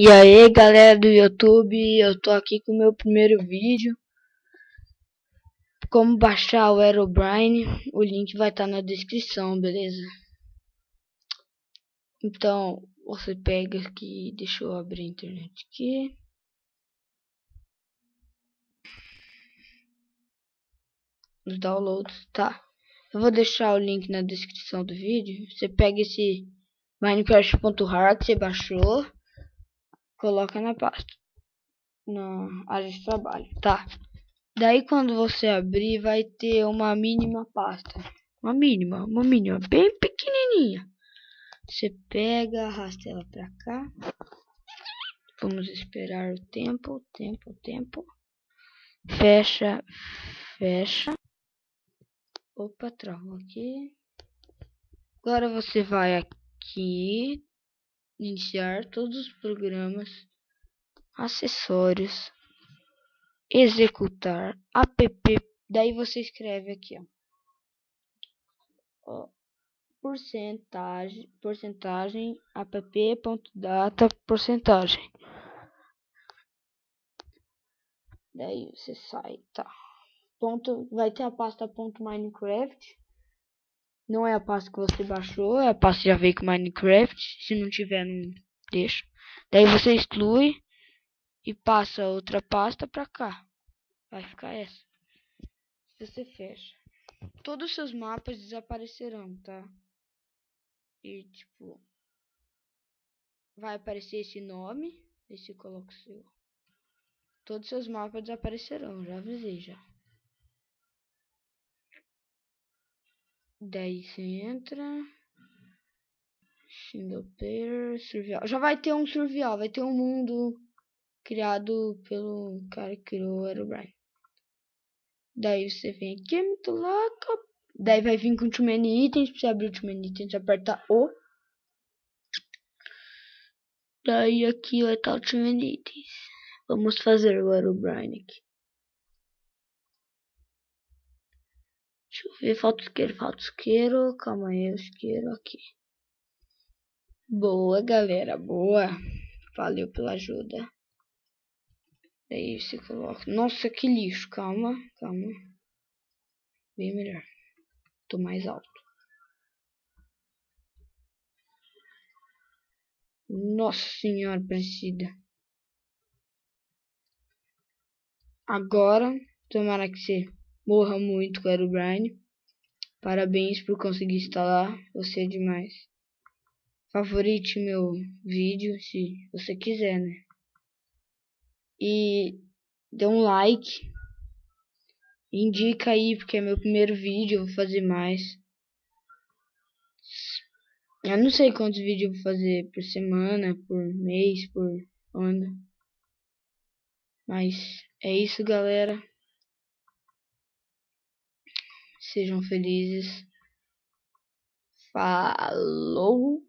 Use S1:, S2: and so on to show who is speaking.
S1: E aí galera do YouTube, eu tô aqui com o meu primeiro vídeo. Como baixar o Herobrine, o link vai estar na descrição, beleza? Então, você pega aqui, deixa eu abrir a internet aqui. Os downloads, tá? Eu vou deixar o link na descrição do vídeo. Você pega esse Minecraft.rar que você baixou, coloca na pasta, na área de trabalho, tá? Daí quando você abrir vai ter uma mínima pasta. Uma mínima, bem pequenininha. Você pega, arrasta ela pra cá. Vamos esperar o tempo. Fecha. Opa, travou aqui. Agora você vai aqui, iniciar todos os programas, acessórios, executar, app. Daí você escreve aqui, ó, porcentagem app.data porcentagem. Daí você sai, tá? Vai ter a pasta .minecraft. Não é a pasta que você baixou, é a pasta que já veio com Minecraft. Se não tiver, não deixa. Daí você exclui e passa outra pasta pra cá. Vai ficar essa. Você fecha. Todos os seus mapas desaparecerão, tá? E tipo, vai aparecer esse nome. Aí você coloca o seu. Todos os seus mapas desaparecerão, já avisei já. Daí você entra. Single player, survival. Já vai ter um survival, vai ter um mundo criado pelo cara que criou o Herobrine. Daí você vem aqui, é muito louco. Daí vai vir com Too Many Items. Pra você abrir o Too Many Items, aperta O. Daí aqui vai estar o Too Many Items. Vamos fazer o Herobrine aqui. Deixa eu ver, falta isqueiro. Calma aí, o isqueiro aqui. Boa, galera, boa. Valeu pela ajuda. Daí você coloca. Nossa, que lixo. Calma. Bem melhor. Tô mais alto. Nossa senhora, parecida. Agora, tomara que você morra muito com o Herobrine. Parabéns por conseguir instalar. Você é demais. Favorite meu vídeo se você quiser, né? E dê um like. Indica aí, porque é meu primeiro vídeo. Eu vou fazer mais. Eu não sei quantos vídeos eu vou fazer por semana, por mês, por ano. Mas é isso, galera. Sejam felizes. Falou.